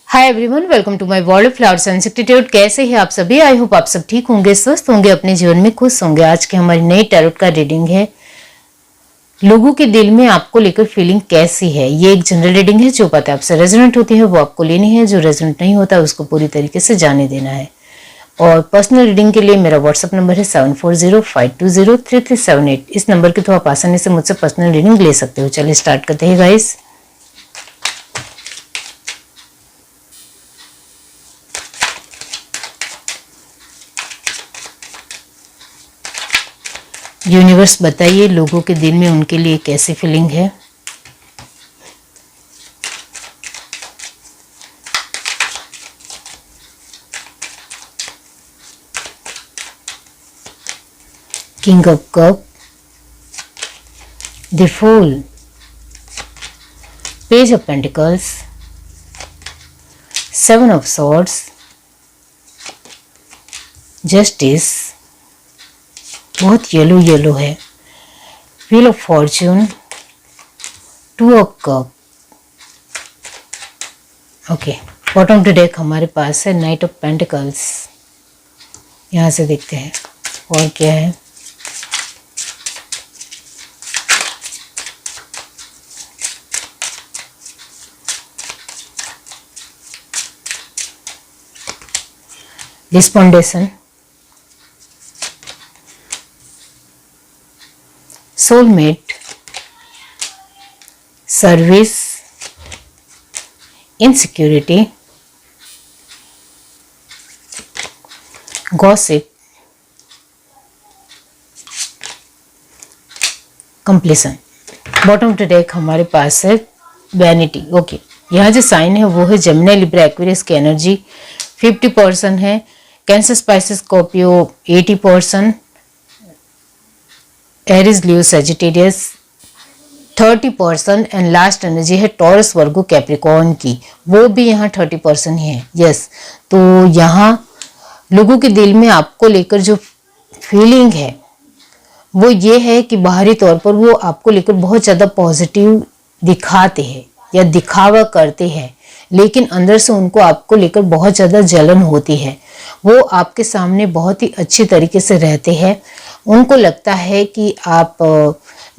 Hi everyone, welcome to my world of flowers institute. कैसे हैं आप सभी? आई होप आप सब ठीक होंगे, स्वस्थ होंगे, अपने जीवन में खुश होंगे। आज की हमारी नई टैरोट का रीडिंग है, लोगों के दिल में आपको लेकर फीलिंग कैसी है। ये एक जनरल रीडिंग है, जो बातें आपसे रेजोनेट होती है वो आपको लेनी है, जो रेजोनेट नहीं होता उसको पूरी तरीके से जाने देना है। और पर्सनल रीडिंग के लिए मेरा व्हाट्सअप नंबर है 7405203378। इस नंबर के थ्रू आप आसानी से मुझसे पर्सनल रीडिंग ले सकते हो। चलिए स्टार्ट करते हैं गाइस। यूनिवर्स बताइए लोगों के दिल में उनके लिए कैसी फीलिंग है। King of cup, the fool, page of pentacles, seven of swords, justice, बहुत येलो येलो है, wheel of fortune, two of cup. Okay, bottom to deck हमारे पास है नाइट ऑफ पेंटिकल्स। यहाँ से देखते हैं और क्या है। Despondency, soulmate, service, insecurity, gossip, completion. Bottom to deck हमारे पास है वैनिटी। ओके, यहाँ जो साइन है वो है जेमिनी, लिब्रा, एक्वेरियस की एनर्जी 50% है। Cancer, Pisces, Scorpio 80%, Aries, Leo, Sagittarius 30% and last energy है टॉरस, वर्गो, कैप्रिकॉर्न की, वो भी यहाँ 30% ही है। यस, तो यहाँ लोगों के दिल में आपको लेकर जो फीलिंग है वो ये है कि बाहरी तौर पर वो आपको लेकर बहुत ज़्यादा पॉजिटिव दिखाते हैं या दिखावा करते हैं, लेकिन अंदर से उनको आपको लेकर बहुत ज़्यादा जलन होती है। वो आपके सामने बहुत ही अच्छी तरीके से रहते हैं। उनको लगता है कि आप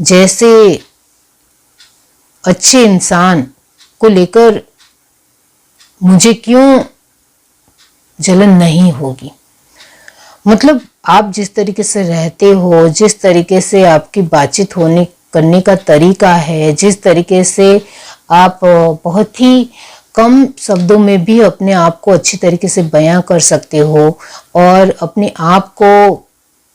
जैसे अच्छे इंसान को लेकर मुझे क्यों जलन नहीं होगी। मतलब आप जिस तरीके से रहते हो, जिस तरीके से आपकी बातचीत होने करने का तरीका है, जिस तरीके से आप बहुत ही कम शब्दों में भी अपने आप को अच्छी तरीके से बयां कर सकते हो और अपने आप को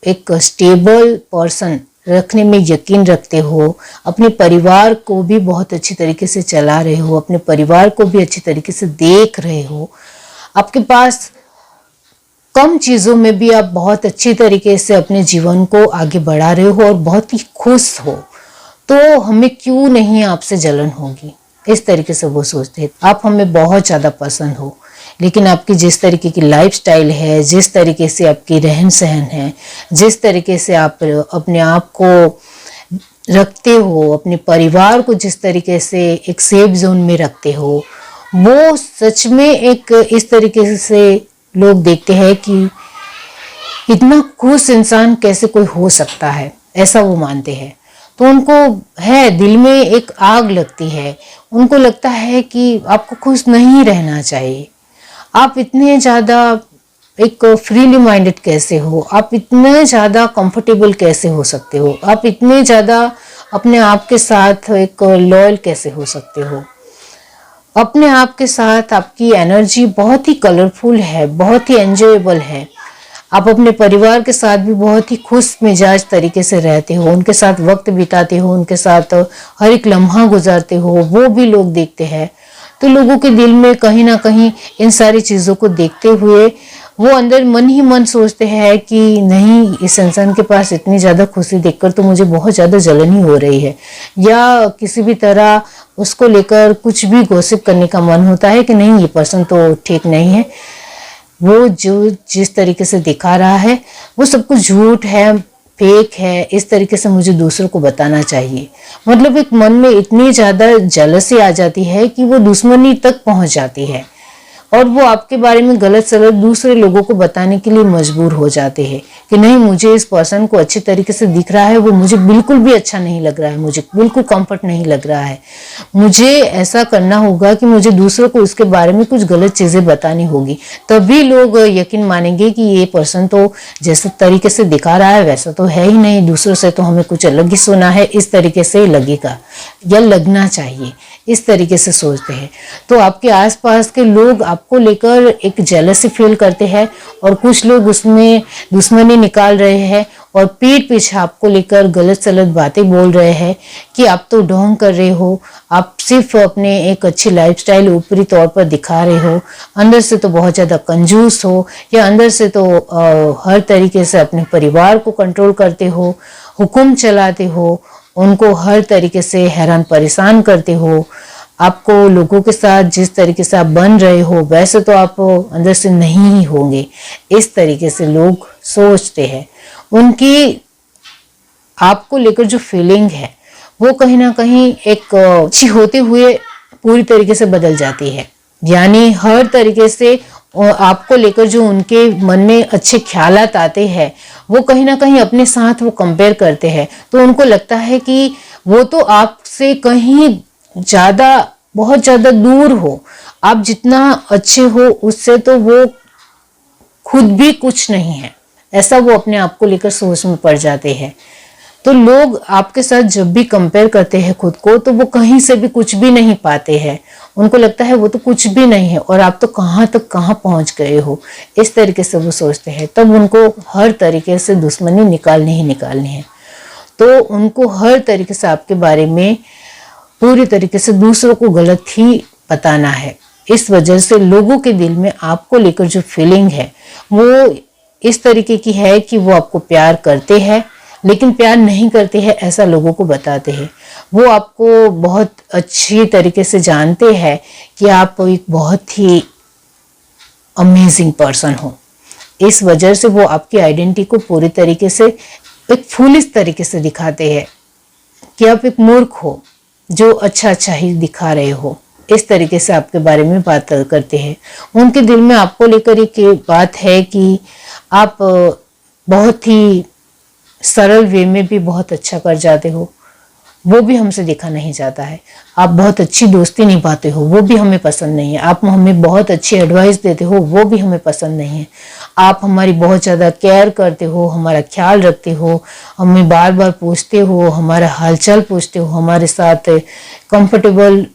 एक स्टेबल पर्सन रखने में यकीन रखते हो, अपने परिवार को भी बहुत अच्छी तरीके से चला रहे हो, अपने परिवार को भी अच्छी तरीके से देख रहे हो, आपके पास कम चीज़ों में भी आप बहुत अच्छी तरीके से अपने जीवन को आगे बढ़ा रहे हो और बहुत ही खुश हो, तो हमें क्यों नहीं आपसे जलन होगी। इस तरीके से वो सोचते हैं। आप हमें बहुत ज़्यादा पसंद हो, लेकिन आपकी जिस तरीके की लाइफस्टाइल है, जिस तरीके से आपकी रहन सहन है, जिस तरीके से आप अपने आप को रखते हो, अपने परिवार को जिस तरीके से एक सेफ जोन में रखते हो, वो सच में एक इस तरीके से लोग देखते हैं कि इतना खुश इंसान कैसे कोई हो सकता है, ऐसा वो मानते हैं। तो उनको है दिल में एक आग लगती है। उनको लगता है कि आपको खुश नहीं रहना चाहिए। आप इतने ज़्यादा एक फ्रीली माइंडेड कैसे हो, आप इतने ज़्यादा कंफर्टेबल कैसे हो सकते हो, आप इतने ज़्यादा अपने आप के साथ एक लॉयल कैसे हो सकते हो। अपने आप के साथ आपकी एनर्जी बहुत ही कलरफुल है, बहुत ही एंजॉयबल है। आप अपने परिवार के साथ भी बहुत ही खुश मिजाज तरीके से रहते हो, उनके साथ वक्त बिताते हो, उनके साथ हर एक लम्हा गुजारते हो, वो भी लोग देखते हैं। तो लोगों के दिल में कहीं ना कहीं इन सारी चीज़ों को देखते हुए वो अंदर मन ही मन सोचते हैं कि नहीं, इस इंसान के पास इतनी ज़्यादा खुशी देखकर तो मुझे बहुत ज़्यादा जलन ही हो रही है, या किसी भी तरह उसको लेकर कुछ भी गॉसिप करने का मन होता है कि नहीं, ये पर्सन तो ठीक नहीं है, वो जो जिस तरीके से दिखा रहा है वो सब कुछ झूठ है, फेक है, इस तरीके से मुझे दूसरों को बताना चाहिए। मतलब एक मन में इतनी ज़्यादा जेलसी आ जाती है कि वो दुश्मनी तक पहुंच जाती है। और वो आपके बारे में गलत सलत दूसरे लोगों को बताने के लिए मजबूर हो जाते हैं कि नहीं, मुझे इस पर्सन को अच्छे तरीके से दिख रहा है, वो मुझे बिल्कुल भी अच्छा नहीं लग रहा है, मुझे बिल्कुल कंफर्ट नहीं लग रहा है, मुझे ऐसा करना होगा कि मुझे दूसरों को इसके बारे में कुछ गलत चीजें बतानी होगी, तभी लोग यकीन मानेंगे कि ये पर्सन तो जैसे तरीके से दिखा रहा है वैसा तो है ही नहीं, दूसरों से तो हमें कुछ अलग ही सुना है, इस तरीके से लगेगा या लगना चाहिए, इस तरीके से सोचते हैं। तो आपके आसपास के लोग आपको लेकर एक जेलसी फील करते हैं और कुछ लोग उसमें दुश्मनी निकाल रहे हैं और पीठ पीछे आपको लेकर गलत सलत बातें बोल रहे हैं कि आप तो ढोंग कर रहे हो, आप सिर्फ अपने एक अच्छी लाइफस्टाइल ऊपरी तौर पर दिखा रहे हो, अंदर से तो बहुत ज़्यादा कंजूस हो, या अंदर से तो हर तरीके से अपने परिवार को कंट्रोल करते हो, हुक्म चलाते हो, उनको हर तरीके से हैरान परेशान करते हो। आपको लोगों के साथ जिस तरीके से आप बन रहे हो वैसे तो आप अंदर से नहीं ही होंगे, इस तरीके से लोग सोचते हैं। उनकी आपको लेकर जो फीलिंग है वो कहीं ना कहीं एक अच्छी होते हुए पूरी तरीके से बदल जाती है। यानी हर तरीके से आपको लेकर जो उनके मन में अच्छे ख्यालात आते हैं वो कहीं ना कहीं अपने साथ वो कंपेयर करते हैं, तो उनको लगता है कि वो तो आपसे कहीं ज्यादा, बहुत ज्यादा दूर हो, आप जितना अच्छे हो उससे तो वो खुद भी कुछ नहीं है, ऐसा वो अपने आप को लेकर सोच में पड़ जाते हैं। तो लोग आपके साथ जब भी कंपेयर करते हैं खुद को तो वो कहीं से भी कुछ भी नहीं पाते हैं, उनको लगता है वो तो कुछ भी नहीं है और आप तो कहाँ तक कहाँ पहुंच गए हो, इस तरीके से वो सोचते हैं। तब उनको हर तरीके से दुश्मनी निकालनी ही निकालनी है, तो उनको हर तरीके से आपके बारे में पूरी तरीके से दूसरों को गलत ही बताना है। इस वजह से लोगों के दिल में आपको लेकर जो फीलिंग है वो इस तरीके की है कि वो आपको प्यार करते हैं लेकिन प्यार नहीं करते हैं, ऐसा लोगों को बताते हैं। वो आपको बहुत अच्छी तरीके से जानते हैं कि आप एक बहुत ही अमेजिंग पर्सन हो, इस वजह से वो आपकी आइडेंटिटी को पूरी तरीके से एक फूलिश तरीके से दिखाते हैं कि आप एक मूर्ख हो जो अच्छा अच्छा ही दिखा रहे हो, इस तरीके से आपके बारे में बात करते हैं। उनके दिल में आपको लेकर एक बात है कि आप बहुत ही सरल वे में भी बहुत अच्छा कर जाते हो, वो भी हमसे देखा नहीं जाता है। आप बहुत अच्छी दोस्ती निभाते हो, वो भी हमें पसंद नहीं है। आप हमें बहुत अच्छी एडवाइस देते हो, वो भी हमें पसंद नहीं है। आप हमारी बहुत ज़्यादा केयर करते हो, हमारा ख्याल रखते हो, हमें बार बार पूछते हो, हमारा हालचाल पूछते हो, हमारे साथ कंफर्टेबल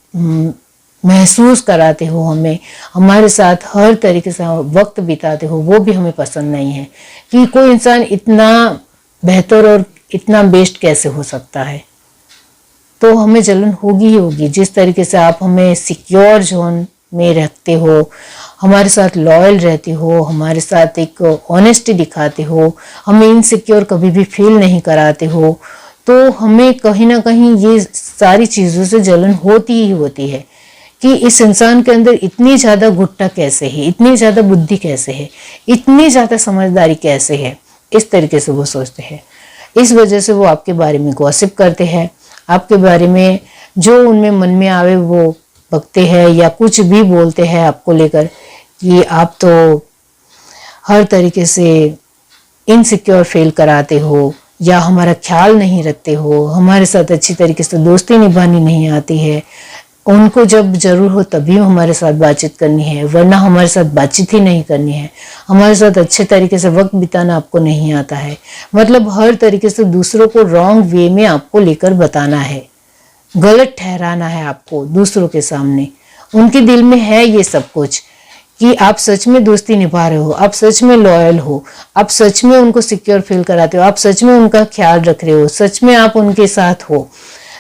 महसूस कराते हो, हमें हमारे साथ हर तरीके से वक्त बिताते हो, वो भी हमें पसंद नहीं है। कि कोई इंसान इतना बेहतर और इतना बेस्ट कैसे हो सकता है, तो हमें जलन होगी ही होगी। जिस तरीके से आप हमें सिक्योर जोन में रखते हो, हमारे साथ लॉयल रहते हो, हमारे साथ एक ऑनेस्टी दिखाते हो, हमें इनसिक्योर कभी भी फील नहीं कराते हो, तो हमें कहीं ना कहीं ये सारी चीज़ों से जलन होती ही होती है कि इस इंसान के अंदर इतनी ज़्यादा गुट्टा कैसे है, इतनी ज़्यादा बुद्धि कैसे है, इतनी ज़्यादा समझदारी कैसे है, इस तरीके से वो सोचते हैं। इस वजह से वो आपके बारे में गॉसिप करते हैं, आपके बारे में जो उनमें मन में आवे वो बकते हैं या कुछ भी बोलते हैं आपको लेकर कि आप तो हर तरीके से इनसिक्योर फील कराते हो या हमारा ख्याल नहीं रखते हो, हमारे साथ अच्छी तरीके से दोस्ती निभानी नहीं आती है, उनको जब जरूर हो तभी हमारे साथ बातचीत करनी है, वरना हमारे साथ बातचीत ही नहीं करनी है, हमारे साथ अच्छे तरीके से वक्त बिताना आपको नहीं आता है। मतलब हर तरीके से दूसरों को रॉन्ग वे में आपको लेकर बताना है, गलत ठहराना है आपको दूसरों के सामने। उनके दिल में है ये सब कुछ कि आप सच में दोस्ती निभा रहे हो, आप सच में लॉयल हो, आप सच में उनको सिक्योर फील कराते हो, आप सच में उनका ख्याल रख रहे हो, सच में आप उनके साथ हो,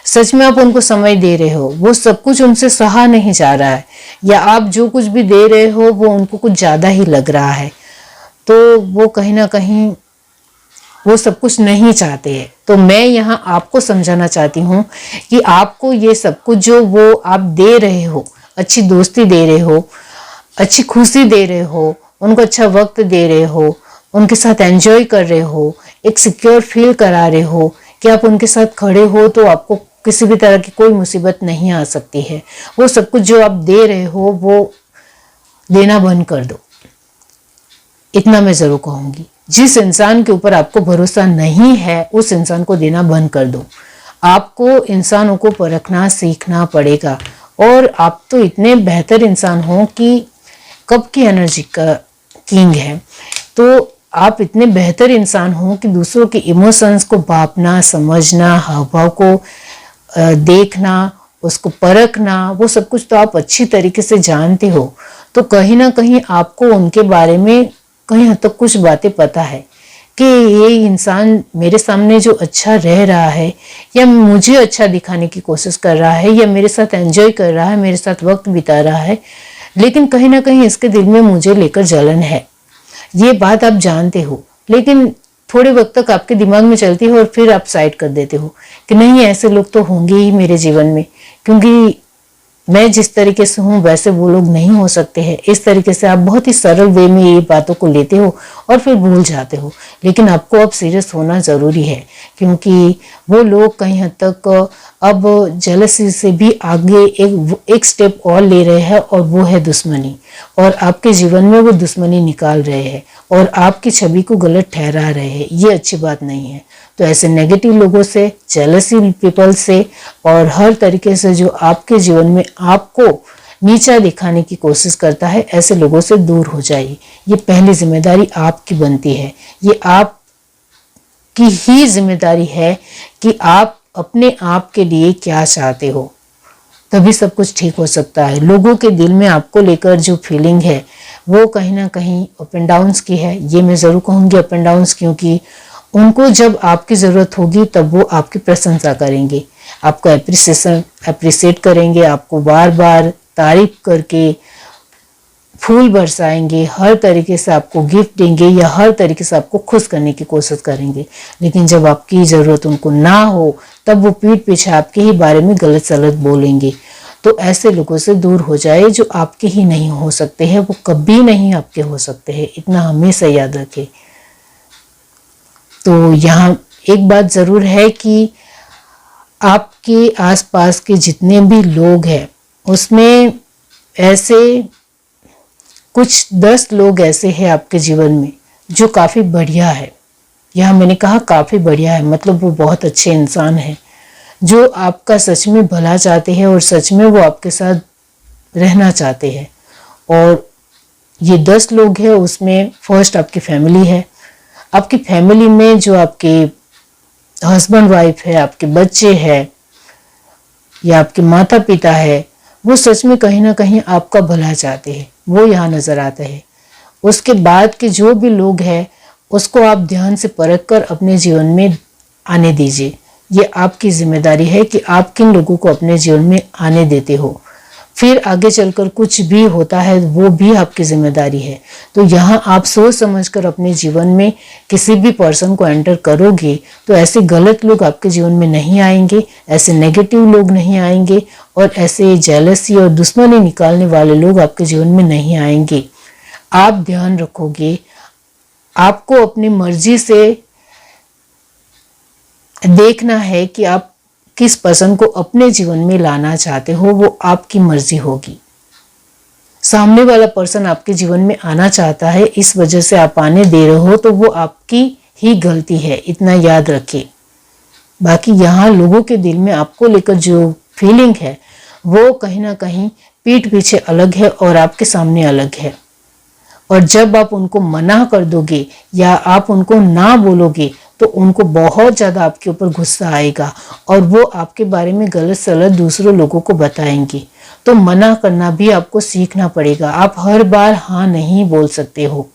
सच में आप उनको समय दे रहे हो। वो सब कुछ उनसे सहा नहीं जा रहा है या आप जो कुछ भी दे रहे हो वो उनको कुछ ज़्यादा ही लग रहा है, तो वो कहीं ना कहीं वो सब कुछ नहीं चाहते हैं। तो मैं यहाँ आपको समझाना चाहती हूँ कि आपको ये सब कुछ जो वो आप दे रहे हो, अच्छी दोस्ती दे रहे हो, अच्छी खुशी दे रहे हो, उनको अच्छा वक्त दे रहे हो, उनके साथ एंजॉय कर रहे हो, एक सिक्योर फील करा रहे हो कि आप उनके साथ खड़े हो तो आपको किसी भी तरह की कोई मुसीबत नहीं आ सकती है। वो सब कुछ जो आप दे रहे हो वो देना बंद कर दो। इतना मैं जरूर कहूंगी। जिस इंसान के ऊपर आपको भरोसा नहीं है उस इंसान को देना बंद कर दो। आपको इंसानों को परखना सीखना पड़ेगा। और आप तो इतने बेहतर इंसान हो कि कप की एनर्जी का किंग है, तो आप इतने बेहतर इंसान हो कि दूसरों के इमोशंस को भापना, समझना, हाव भाव को देखना, उसको परखना, वो सब कुछ तो आप अच्छी तरीके से जानते हो। तो कहीं ना कहीं आपको उनके बारे में कहीं हद तक कुछ बातें पता है कि ये इंसान मेरे सामने जो अच्छा रह रहा है या मुझे अच्छा दिखाने की कोशिश कर रहा है या मेरे साथ एंजॉय कर रहा है, मेरे साथ वक्त बिता रहा है, लेकिन कहीं ना कहीं इसके दिल में मुझे लेकर जलन है। ये बात आप जानते हो, लेकिन थोड़े वक्त तक आपके दिमाग में चलती है और फिर आप साइड कर देते हो कि नहीं, ऐसे लोग तो होंगे ही मेरे जीवन में, क्योंकि मैं जिस तरीके से हूँ वैसे वो लोग नहीं हो सकते हैं। इस तरीके से आप बहुत ही सरल वे में ये बातों को लेते हो और फिर भूल जाते हो। लेकिन आपको अब सीरियस होना ज़रूरी है, क्योंकि वो लोग कहीं हद तक अब जेलसी से भी आगे एक स्टेप और ले रहे हैं, और वो है दुश्मनी। और आपके जीवन में वो दुश्मनी निकाल रहे हैं और आपकी छवि को गलत ठहरा रहे हैं। ये अच्छी बात नहीं है। तो ऐसे नेगेटिव लोगों से, जेलसी पीपल से और हर तरीके से जो आपके जीवन में आपको नीचा दिखाने की कोशिश करता है, ऐसे लोगों से दूर हो जाइए। ये पहली जिम्मेदारी आपकी बनती है। ये आपकी ही जिम्मेदारी है कि आप अपने आप के लिए क्या चाहते हो, तभी सब कुछ ठीक हो सकता है। लोगों के दिल में आपको लेकर जो फीलिंग है वो कहीं ना कहीं अप एंड डाउन्स की है। ये मैं ज़रूर कहूँगी अप एंड डाउन्स, क्योंकि उनको जब आपकी ज़रूरत होगी तब वो आपकी प्रशंसा करेंगे, आपको अप्रिसिएट करेंगे, आपको बार बार तारीफ करके फूल बरसाएंगे, हर तरीके से आपको गिफ्ट देंगे या हर तरीके से आपको खुश करने की कोशिश करेंगे। लेकिन जब आपकी ज़रूरत उनको ना हो तब वो पीठ पीछे आपके ही बारे में गलत सलत बोलेंगे। तो ऐसे लोगों से दूर हो जाए जो आपके ही नहीं हो सकते हैं, वो कभी नहीं आपके हो सकते हैं। इतना हमेशा याद रखें। तो यहाँ एक बात ज़रूर है कि आपके आसपास के जितने भी लोग हैं उसमें ऐसे कुछ 10 लोग ऐसे हैं आपके जीवन में जो काफ़ी बढ़िया है। यहाँ मैंने कहा काफ़ी बढ़िया है, मतलब वो बहुत अच्छे इंसान हैं जो आपका सच में भला चाहते हैं और सच में वो आपके साथ रहना चाहते हैं। और ये 10 लोग हैं, उसमें फर्स्ट आपकी फैमिली है। आपकी फैमिली में जो आपके हस्बैंड वाइफ है, आपके बच्चे हैं या आपके माता पिता है, वो सच में कहीं ना कहीं आपका भला चाहते हैं, वो यहाँ नजर आता है। उसके बाद के जो भी लोग हैं उसको आप ध्यान से परख कर अपने जीवन में आने दीजिए। ये आपकी जिम्मेदारी है कि आप किन लोगों को अपने जीवन में आने देते हो। फिर आगे चलकर कुछ भी होता है वो भी आपकी जिम्मेदारी है। तो यहाँ आप सोच समझकर अपने जीवन में किसी भी पर्सन को एंटर करोगे तो ऐसे गलत लोग आपके जीवन में नहीं आएंगे, ऐसे नेगेटिव लोग नहीं आएंगे और ऐसे जेलसी और दुश्मनी निकालने वाले लोग आपके जीवन में नहीं आएंगे। आप ध्यान रखोगे, आपको अपनी मर्जी से देखना है कि आप किस पर्सन को अपने जीवन में लाना चाहते हो, वो आपकी मर्जी होगी। सामने वाला पर्सन आपके जीवन में आना चाहता है, इस वजह से आप आने दे रहे हो, तो वो आपकी ही गलती है, इतना याद रखिए। बाकी यहाँ लोगों के दिल में आपको लेकर जो फीलिंग है वो कहीं ना कहीं पीठ पीछे अलग है और आपके सामने अलग है। और जब आप उनको मना कर दोगे या आप उनको ना बोलोगे तो उनको बहुत ज़्यादा आपके ऊपर गुस्सा आएगा और वो आपके बारे में गलत सलत दूसरों लोगों को बताएंगे। तो मना करना भी आपको सीखना पड़ेगा। आप हर बार हाँ नहीं बोल सकते हो।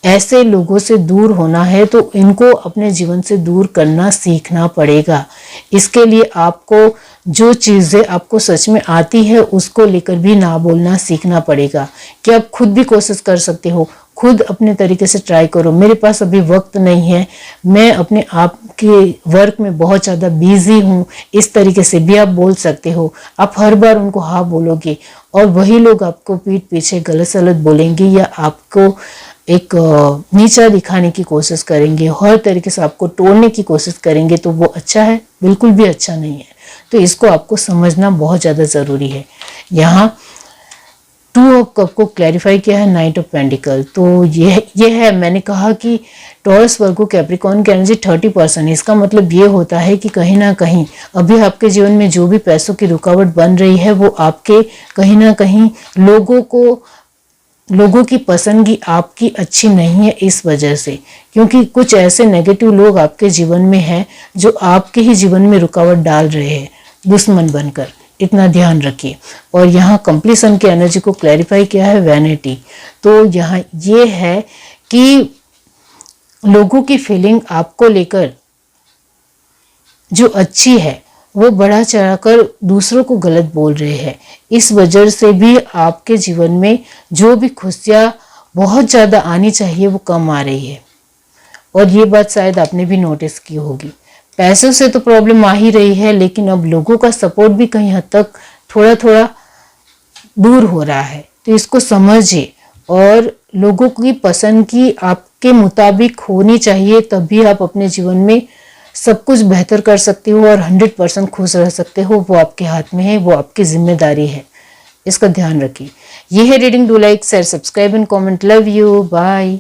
ऐसे लोगों से दूर होना है तो इनको अपने जीवन से दूर करना सीखना पड़ेगा। इसके लिए आपको जो चीज़ें आपको सच में आती है उसको लेकर भी ना बोलना सीखना पड़ेगा कि आप खुद भी कोशिश कर सकते हो, खुद अपने तरीके से ट्राई करो। मेरे पास अभी वक्त नहीं है, मैं अपने आप के वर्क में बहुत ज़्यादा बिजी हूँ, इस तरीके से भी आप बोल सकते हो। आप हर बार उनको हाँ बोलोगे और वही लोग आपको पीठ पीछे गलत सलत बोलेंगे या आपको एक नीचा दिखाने की कोशिश करेंगे, हर तरीके से आपको तोड़ने की कोशिश करेंगे, तो वो अच्छा है? बिल्कुल भी अच्छा नहीं है। तो इसको आपको समझना बहुत ज़्यादा ज़रूरी है। यहाँ टू ऑफ कप को क्लैरिफाई किया है नाइट ऑफ पेंटिकल। तो ये है, मैंने कहा कि टॉरस वर्गो कैप्रिकॉर्न की एनर्जी 30%। इसका मतलब ये होता है कि कहीं ना कहीं अभी आपके जीवन में जो भी पैसों की रुकावट बन रही है वो आपके कहीं ना कहीं लोगों की पसंदगी आपकी अच्छी नहीं है इस वजह से, क्योंकि कुछ ऐसे नेगेटिव लोग आपके जीवन में हैं जो आपके ही जीवन में रुकावट डाल रहे हैं दुश्मन बनकर। इतना ध्यान रखिए। और यहाँ कंप्लीशन की एनर्जी को क्लैरिफाई किया है वैनिटी। तो यहाँ ये है कि लोगों की फीलिंग आपको लेकर जो अच्छी है वो बढ़ा चढ़ाकर दूसरों को गलत बोल रहे हैं। इस वजह से भी आपके जीवन में जो भी खुशियाँ बहुत ज़्यादा आनी चाहिए वो कम आ रही है। और ये बात शायद आपने भी नोटिस की होगी। पैसों से तो प्रॉब्लम आ ही रही है, लेकिन अब लोगों का सपोर्ट भी कहीं हद तक थोड़ा थोड़ा दूर हो रहा है। तो इसको समझिए और लोगों की पसंद की आपके मुताबिक होनी चाहिए, तभी आप अपने जीवन में सब कुछ बेहतर कर सकते हो और 100% खुश रह सकते हो। वो आपके हाथ में है, वो आपकी जिम्मेदारी है। इसका ध्यान रखिए। ये है reading. Do like, share, subscribe and comment. Love you, bye.